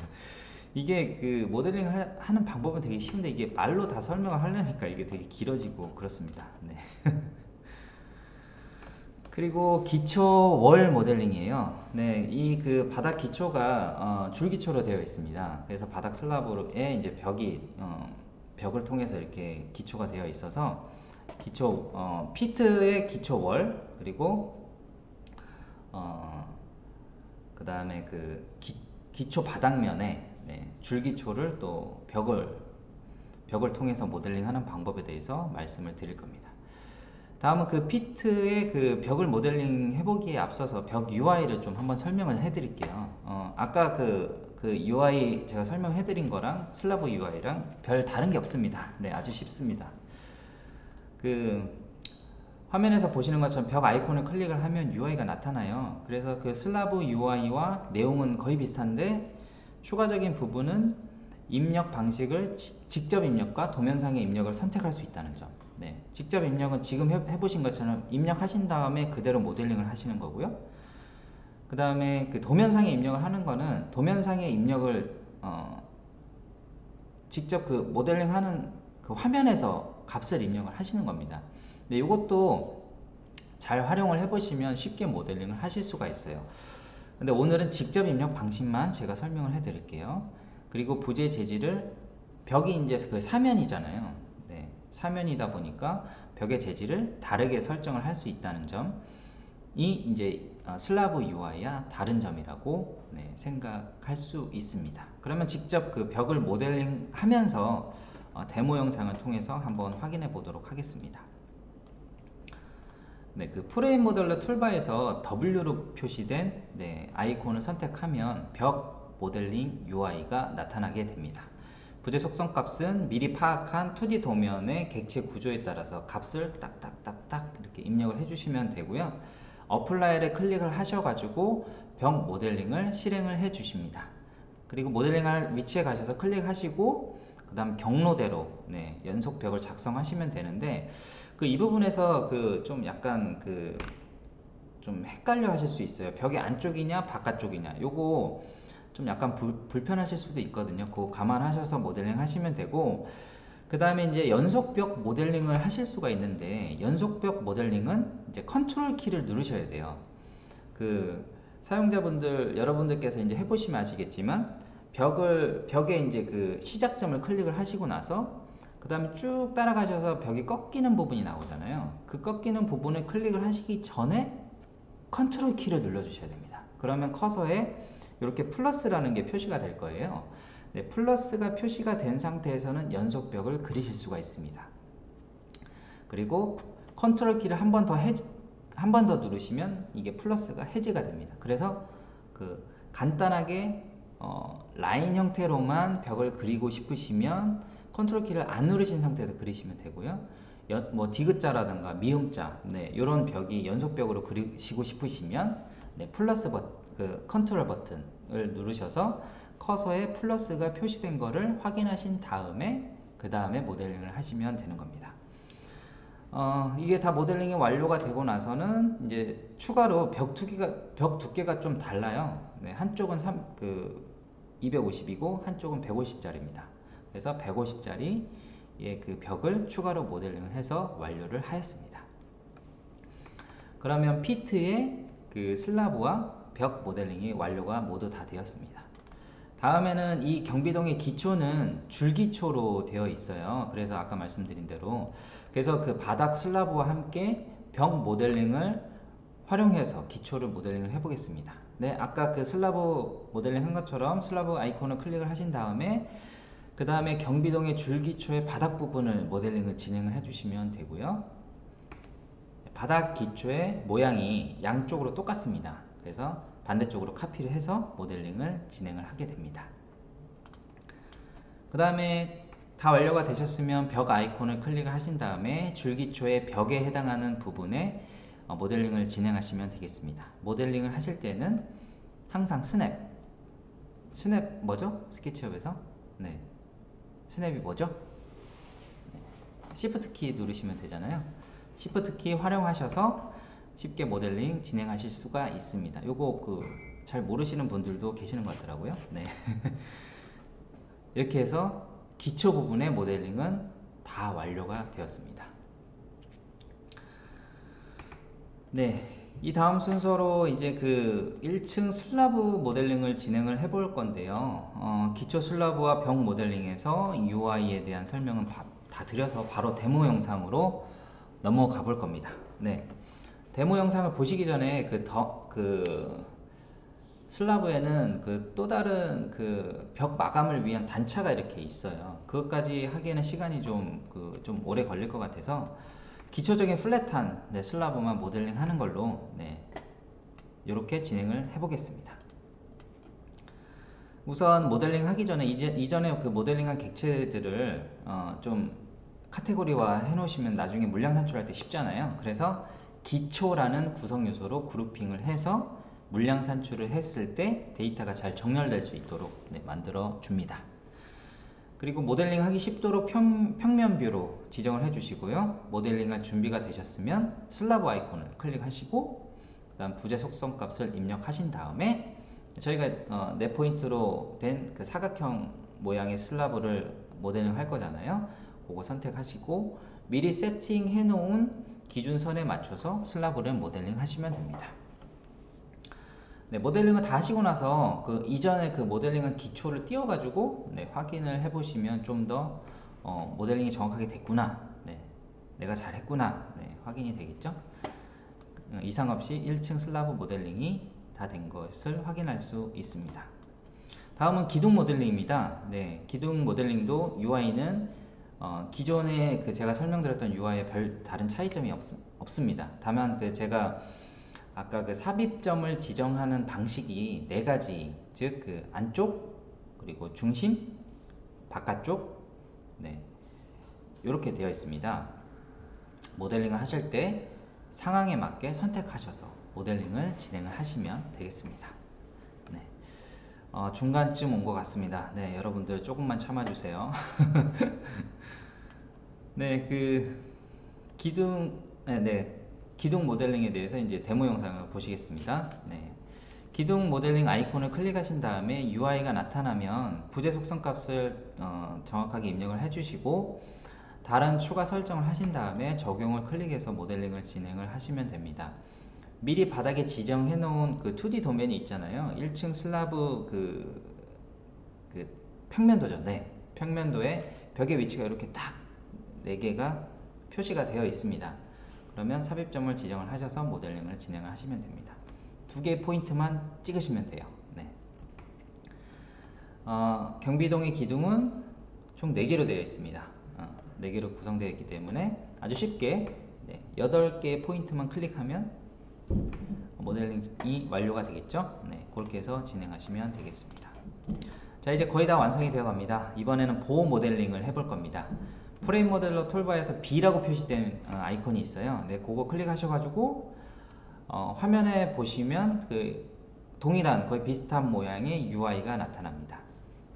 이게 모델링 하는 방법은 되게 쉬운데 이게 말로 다 설명을 하려니까 이게 되게 길어지고 그렇습니다. 그리고 기초 월 모델링이에요. 이 바닥 기초가 줄기초로 되어 있습니다. 그래서 바닥 슬라브에 이제 벽을 통해서 이렇게 기초가 되어 있어서 피트의 기초 월, 그리고 그 다음에 기초 바닥면에 줄기초를 또 벽을 통해서 모델링하는 방법에 대해서 말씀을 드릴 겁니다. 다음은 피트의 벽을 모델링 해보기에 앞서서 벽 UI를 좀 한번 설명을 해드릴게요. 아까 UI 제가 설명해드린 거랑 슬라브 UI랑 별 다른 게 없습니다. 아주 쉽습니다. 화면에서 보시는 것처럼 벽 아이콘을 클릭을 하면 UI가 나타나요. 그래서 슬라브 UI와 내용은 거의 비슷한데 추가적인 부분은 입력 방식을 직접 입력과 도면상의 입력을 선택할 수 있다는 점. 직접 입력은 지금 해보신 것처럼 입력하신 다음에 그대로 모델링을 하시는 거고요. 그 다음에 도면상의 입력을 하는 거는 도면상의 입력을 직접 모델링 하는 화면에서 값을 입력을 하시는 겁니다. 이것도 잘 활용을 해보시면 쉽게 모델링을 하실 수가 있어요. 근데 오늘은 직접 입력 방식만 제가 설명을 해 드릴게요. 그리고 부재 재질을 벽이 이제 사면이잖아요. 사면이다 보니까 벽의 재질을 다르게 설정을 할 수 있다는 점이 이제 슬라브 UI와 다른 점이라고 생각할 수 있습니다. 그러면 직접 벽을 모델링 하면서 데모 영상을 통해서 한번 확인해 보도록 하겠습니다. 프레임 모델러 툴바에서 W로 표시된 아이콘을 선택하면 벽 모델링 UI가 나타나게 됩니다. 부재 속성 값은 미리 파악한 2D 도면의 객체 구조에 따라서 값을 딱딱딱딱 이렇게 입력을 해주시면 되고요. 어플라이를 클릭을 하셔가지고 벽 모델링을 실행을 해주십니다. 그리고 모델링할 위치에 가셔서 클릭하시고 그 다음 경로대로 연속 벽을 작성하시면 되는데 이 부분에서 좀 약간 좀 헷갈려 하실 수 있어요. 벽의 안쪽이냐 바깥쪽이냐, 요거 좀 약간 불편하실 수도 있거든요. 그거 감안하셔서 모델링 하시면 되고, 그 다음에 이제 연속벽 모델링을 하실 수가 있는데 연속벽 모델링은 이제 컨트롤 키를 누르셔야 돼요. 사용자분들 여러분들께서 이제 해보시면 아시겠지만 벽에 이제 시작점을 클릭을 하시고 나서 그 다음에 쭉 따라가셔서 벽이 꺾이는 부분이 나오잖아요. 꺾이는 부분을 클릭을 하시기 전에 컨트롤 키를 눌러 주셔야 됩니다. 그러면 커서에 이렇게 플러스라는 게 표시가 될 거예요. 네, 플러스가 표시가 된 상태에서는 연속벽을 그리실 수가 있습니다. 그리고 컨트롤 키를 한 번 더 누르시면 이게 플러스가 해제가 됩니다. 그래서 그 간단하게 라인 형태로만 벽을 그리고 싶으시면 컨트롤 키를 안 누르신 상태에서 그리시면 되고요. 뭐 디귿자라든가 미음자, 네, 이런 벽이 연속벽으로 그리시고 싶으시면 네, 플러스 그 컨트롤 버튼을 누르셔서 커서에 플러스가 표시된 거를 확인하신 다음에 그 다음에 모델링을 하시면 되는 겁니다. 이게 다 모델링이 완료가 되고 나서는 이제 추가로 벽 두께가 좀 달라요. 네, 한쪽은 250이고 한쪽은 150짜리입니다. 그래서 150짜리 그 벽을 추가로 모델링을 해서 완료를 하였습니다. 그러면 피트의 그 슬라브와 벽 모델링이 완료가 모두 다 되었습니다. 다음에는 이 경비동의 기초는 줄기초로 되어 있어요. 그래서 아까 말씀드린 대로 그래서 그 바닥 슬라브와 함께 벽 모델링을 활용해서 기초를 모델링을 해 보겠습니다. 네, 아까 그 슬라브 모델링 한 것처럼 슬라브 아이콘을 클릭을 하신 다음에 그 다음에 경비동의 줄기초의 바닥 부분을 모델링을 진행을 해 주시면 되고요. 바닥 기초의 모양이 양쪽으로 똑같습니다. 그래서 반대쪽으로 카피를 해서 모델링을 진행을 하게 됩니다. 그 다음에 다 완료가 되셨으면 벽 아이콘을 클릭을 하신 다음에 줄기초의 벽에 해당하는 부분에 모델링을 진행하시면 되겠습니다. 모델링을 하실 때는 항상 스냅 뭐죠? 스케치업에서 네, 스냅이 뭐죠? 네. Shift 키 누르시면 되잖아요. Shift 키 활용하셔서 쉽게 모델링 진행하실 수가 있습니다. 요거 잘 모르시는 분들도 계시는 것 같더라고요. 네. 이렇게 해서 기초 부분의 모델링은 다 완료가 되었습니다. 네. 이 다음 순서로 이제 그 1층 슬라브 모델링을 진행을 해 볼 건데요. 기초 슬라브와 벽 모델링에서 UI에 대한 설명은 다 드려서 바로 데모 영상으로 넘어가 볼 겁니다. 네. 데모 영상을 보시기 전에 슬라브에는 또 다른 벽 마감을 위한 단차가 이렇게 있어요. 그것까지 하기에는 시간이 좀 오래 걸릴 것 같아서 기초적인 플랫한 슬라브만 모델링 하는 걸로 이렇게 진행을 해 보겠습니다. 우선 모델링 하기 전에 이전에 그 모델링한 객체들을 좀 카테고리화 해 놓으시면 나중에 물량 산출할 때 쉽잖아요. 그래서 기초라는 구성 요소로 그룹핑을 해서 물량 산출을 했을 때 데이터가 잘 정렬될 수 있도록 만들어 줍니다. 그리고 모델링 하기 쉽도록 평면 뷰로 지정을 해 주시고요. 모델링할 준비가 되셨으면 슬라브 아이콘을 클릭하시고 그 다음 부재 속성 값을 입력하신 다음에 저희가 4포인트로 된 그 사각형 모양의 슬라브를 모델링 할 거잖아요. 그거 선택하시고 미리 세팅해 놓은 기준선에 맞춰서 슬라브를 모델링 하시면 됩니다. 네, 모델링을 다 하시고 나서 이전에 모델링한 기초를 띄워 가지고 확인을 해 보시면 좀 더 모델링이 정확하게 됐구나, 내가 잘했구나 확인이 되겠죠. 이상 없이 1층 슬라브 모델링이 다 된 것을 확인할 수 있습니다. 다음은 기둥 모델링입니다. 기둥 모델링도 UI는 기존에 제가 설명드렸던 UI에 별 다른 차이점이 없습니다. 다만 제가 아까 삽입점을 지정하는 방식이 4가지, 즉 안쪽, 그리고 중심, 바깥쪽, 이렇게 되어 있습니다. 모델링을 하실 때 상황에 맞게 선택하셔서 모델링을 진행을 하시면 되겠습니다. 중간쯤 온 것 같습니다. 여러분들 조금만 참아주세요. 기둥 모델링에 대해서 이제 데모 영상을 보시겠습니다. 기둥 모델링 아이콘을 클릭하신 다음에 UI가 나타나면 부재 속성 값을 정확하게 입력을 해주시고 다른 추가 설정을 하신 다음에 적용을 클릭해서 모델링을 진행을 하시면 됩니다. 미리 바닥에 지정해 놓은 2D 도면이 있잖아요. 1층 슬라브 평면도죠. 평면도에 벽의 위치가 이렇게 딱 4개가 표시가 되어 있습니다. 그러면 삽입점을 지정을 하셔서 모델링을 진행을 하시면 됩니다. 2개의 포인트만 찍으시면 돼요. 경비동의 기둥은 총 4개로 되어 있습니다. 4개로 구성되어 있기 때문에 아주 쉽게 8개의 포인트만 클릭하면 모델링이 완료가 되겠죠. 그렇게 해서 진행하시면 되겠습니다. 자, 이제 거의 다 완성이 되어 갑니다. 이번에는 보호 모델링을 해볼 겁니다. 프레임 모델러 툴바에서 B라고 표시된 아이콘이 있어요. 그거 클릭하셔가지고 화면에 보시면 그 동일한 거의 비슷한 모양의 UI가 나타납니다.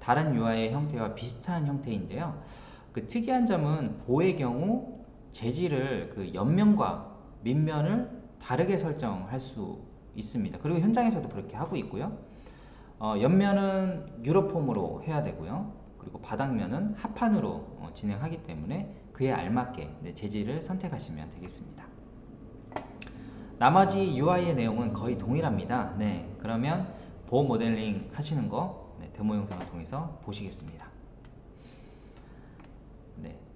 다른 UI의 형태와 비슷한 형태인데요. 그 특이한 점은 보호의 경우 재질을 그 옆면과 밑면을 다르게 설정할 수 있습니다. 그리고 현장에서도 그렇게 하고 있고요. 옆면은 유로폼으로 해야 되고요. 그리고 바닥면은 합판으로 진행하기 때문에 그에 알맞게 재질을 선택하시면 되겠습니다. 나머지 UI의 내용은 거의 동일합니다. 그러면 보호 모델링 하시는 거 데모 영상을 통해서 보시겠습니다.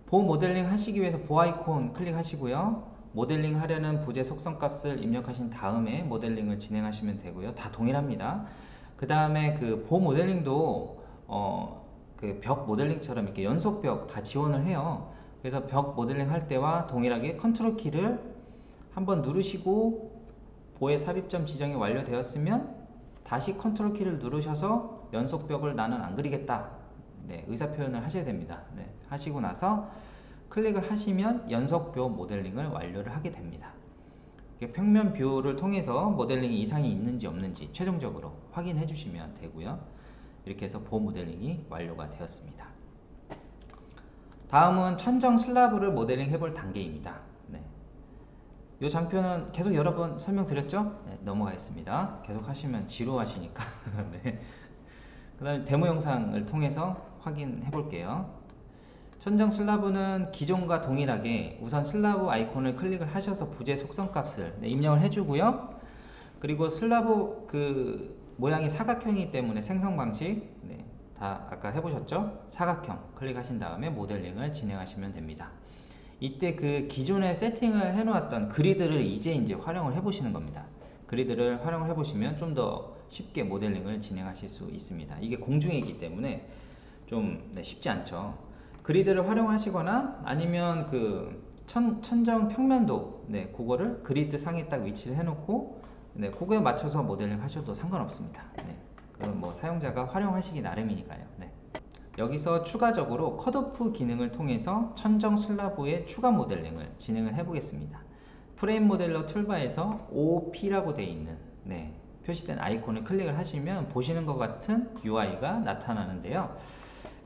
보호 모델링 하시기 위해서 보호 아이콘 클릭하시고요. 모델링 하려는 부재 속성 값을 입력하신 다음에 모델링을 진행하시면 되고요. 다 동일합니다. 그 다음에 그 보호 모델링도 그 벽 모델링처럼 이렇게 연속벽 다 지원을 해요. 그래서 벽 모델링 할 때와 동일하게 컨트롤 키를 한번 누르시고 보호의 삽입점 지정이 완료되었으면 다시 컨트롤 키를 누르셔서 연속벽을 나는 안 그리겠다, 의사표현을 하셔야 됩니다. 하시고 나서 클릭을 하시면 연속벽 모델링을 완료를 하게 됩니다. 평면 뷰를 통해서 모델링이 이상이 있는지 없는지 최종적으로 확인해 주시면 되고요. 이렇게 해서 보호 모델링이 완료가 되었습니다. 다음은 천정 슬라브를 모델링 해볼 단계입니다. 이 장표는 계속 여러 번 설명드렸죠? 넘어가겠습니다. 계속 하시면 지루하시니까. 그 다음에 데모 영상을 통해서 확인해 볼게요. 천정 슬라브는 기존과 동일하게 우선 슬라브 아이콘을 클릭을 하셔서 부재 속성 값을 입력을 해주고요. 그리고 슬라브 그 모양이 사각형이기 때문에 생성 방식 다 아까 해보셨죠? 사각형 클릭하신 다음에 모델링을 진행하시면 됩니다. 이때 그 기존에 세팅을 해놓았던 그리드를 이제 활용을 해보시는 겁니다. 그리드를 활용을 해보시면 좀 더 쉽게 모델링을 진행하실 수 있습니다. 이게 공중에 있기 때문에 좀 쉽지 않죠. 그리드를 활용하시거나 아니면 그 천정 평면도 그거를 그리드 상에 딱 위치를 해놓고 그거에 맞춰서 모델링 하셔도 상관없습니다. 그건 뭐 사용자가 활용하시기 나름이니까요. 여기서 추가적으로 컷오프 기능을 통해서 천정 슬라브의 추가 모델링을 진행을 해 보겠습니다. 프레임 모델러 툴바에서 OP라고 되어 있는 표시된 아이콘을 클릭을 하시면 보시는 것 같은 UI가 나타나는데요.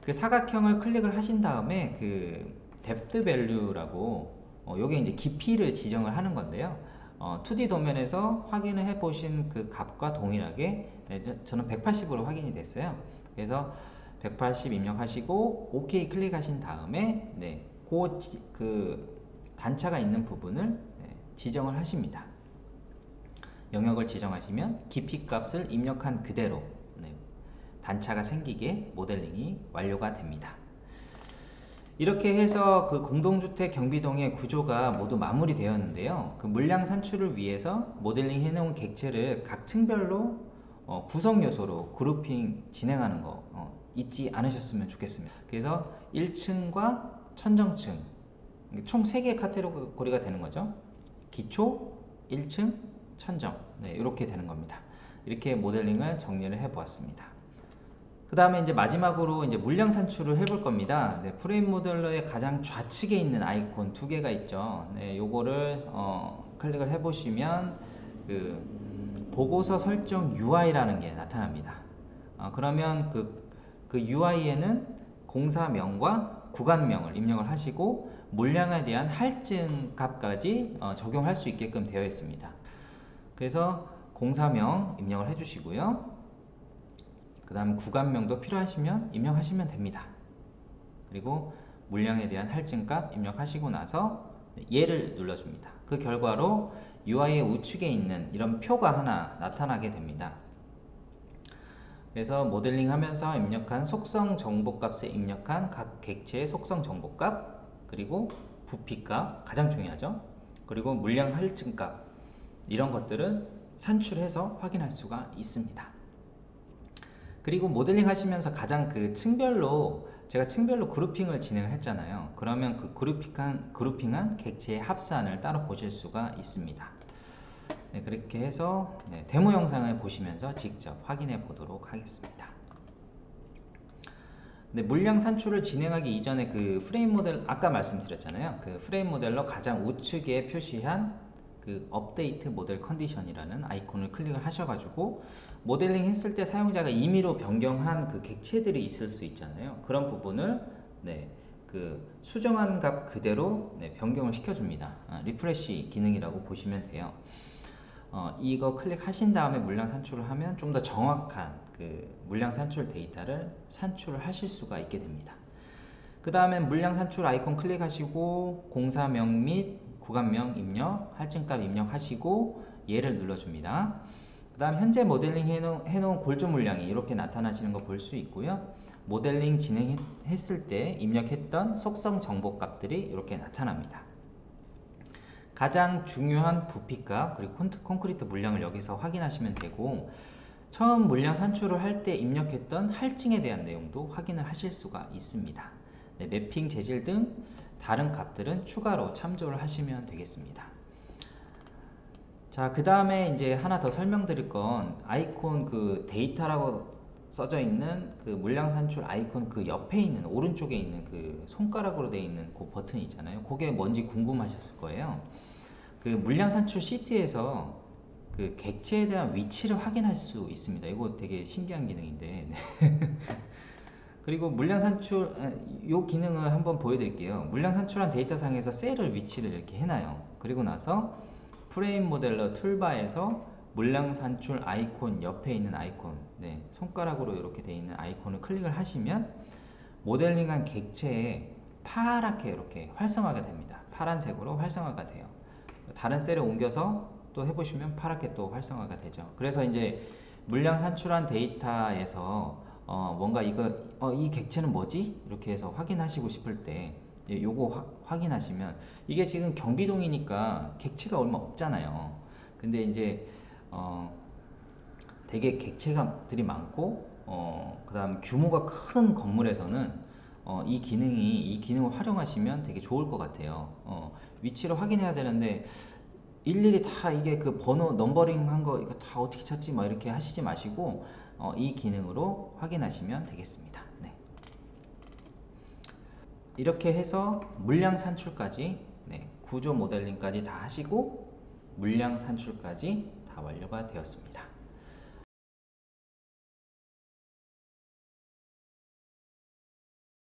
그 사각형을 클릭을 하신 다음에 그 depth value라고 요게 이제 깊이를 지정을 하는 건데요. 2D 도면에서 확인을 해 보신 그 값과 동일하게 저는 180으로 확인이 됐어요. 그래서 180 입력하시고 OK 클릭하신 다음에 그 단차가 있는 부분을 지정을 하십니다. 영역을 지정하시면 깊이 값을 입력한 그대로 단차가 생기게 모델링이 완료가 됩니다. 이렇게 해서 그 공동주택 경비동의 구조가 모두 마무리 되었는데요. 그 물량 산출을 위해서 모델링 해놓은 객체를 각 층별로 구성 요소로 그룹핑 진행하는 거 잊지 않으셨으면 좋겠습니다. 그래서 1층과 천정층 총 3개의 카테고리가 되는 거죠. 기초, 1층, 천정 이렇게 되는 겁니다. 이렇게 모델링을 정리를 해 보았습니다. 그 다음에 이제 마지막으로 이제 물량 산출을 해볼 겁니다. 프레임 모델러의 가장 좌측에 있는 아이콘 2개가 있죠. 요거를 클릭을 해 보시면 그 보고서 설정 UI라는 게 나타납니다. 그러면 그 UI에는 공사명과 구간명을 입력을 하시고 물량에 대한 할증 값까지 적용할 수 있게끔 되어 있습니다. 그래서 공사명 입력을 해 주시고요. 그 다음 구간명도 필요하시면 입력하시면 됩니다. 그리고 물량에 대한 할증값 입력하시고 나서 얘를 눌러줍니다. 그 결과로 UI의 우측에 있는 이런 표가 하나 나타나게 됩니다. 그래서 모델링 하면서 입력한 속성 정보값에 입력한 각 객체의 속성 정보값, 그리고 부피값, 가장 중요하죠. 그리고 물량 할증값, 이런 것들은 산출해서 확인할 수가 있습니다. 그리고 모델링 하시면서 가장 그 층별로 제가 층별로 그룹핑을 진행을 했잖아요. 그러면 그 그룹핑한 객체의 합산을 따로 보실 수가 있습니다. 네, 그렇게 해서 데모 영상을 보시면서 직접 확인해 보도록 하겠습니다. 네, 물량 산출을 진행하기 이전에 그 프레임 모델 아까 말씀드렸잖아요. 그 프레임 모델러 가장 우측에 표시한 그 업데이트 모델 컨디션이라는 아이콘을 클릭을 하셔가지고 모델링 했을 때 사용자가 임의로 변경한 그 객체들이 있을 수 있잖아요. 그런 부분을 그 수정한 값 그대로 변경을 시켜줍니다. 리프레시 기능이라고 보시면 돼요. 이거 클릭하신 다음에 물량 산출을 하면 좀 더 정확한 그 물량 산출 데이터를 산출을 하실 수가 있게 됩니다. 그 다음에 물량 산출 아이콘 클릭하시고 공사명 및 구간명 입력, 할증값 입력하시고 얘를 눌러줍니다. 그 다음 현재 모델링 해놓은 골조 물량이 이렇게 나타나시는 거 볼 수 있고요. 모델링 진행했을 때 입력했던 속성 정보 값들이 이렇게 나타납니다. 가장 중요한 부피값 그리고 콘크리트 물량을 여기서 확인하시면 되고, 처음 물량 산출을 할 때 입력했던 할증에 대한 내용도 확인을 하실 수가 있습니다. 매핑 재질 등 다른 값들은 추가로 참조를 하시면 되겠습니다. 자, 그 다음에 이제 하나 더 설명드릴 건 아이콘 그 데이터라고 써져 있는 그 물량 산출 아이콘 그 옆에 있는 오른쪽에 있는 그 손가락으로 되어 있는 그 버튼 있잖아요. 그게 뭔지 궁금하셨을 거예요. 그 물량 산출 시트에서 그 객체에 대한 위치를 확인할 수 있습니다. 이거 되게 신기한 기능인데 그리고 물량 산출 이 기능을 한번 보여드릴게요. 물량 산출한 데이터상에서 셀을 위치를 이렇게 해놔요. 그리고 나서 프레임 모델러 툴바에서 물량 산출 아이콘 옆에 있는 아이콘, 손가락으로 이렇게 되어 있는 아이콘을 클릭을 하시면 모델링한 객체에 파랗게 이렇게 활성화가 됩니다. 파란색으로 활성화가 돼요. 다른 셀에 옮겨서 또 해보시면 파랗게 또 활성화가 되죠. 그래서 이제 물량 산출한 데이터에서 뭔가 이 객체는 뭐지? 이렇게 해서 확인하시고 싶을 때 요거 확인하시면, 이게 지금 경비동이니까 객체가 얼마 없잖아요. 근데 이제 되게 객체들이 많고 그 다음 규모가 큰 건물에서는 이 기능을 활용하시면 되게 좋을 것 같아요. 위치를 확인해야 되는데 일일이 다 이게 그 번호 넘버링 한 거 이거 다 어떻게 찾지 막 이렇게 하시지 마시고 이 기능으로 확인하시면 되겠습니다. 이렇게 해서 물량 산출까지 구조 모델링까지 다 하시고 물량 산출까지 다 완료가 되었습니다.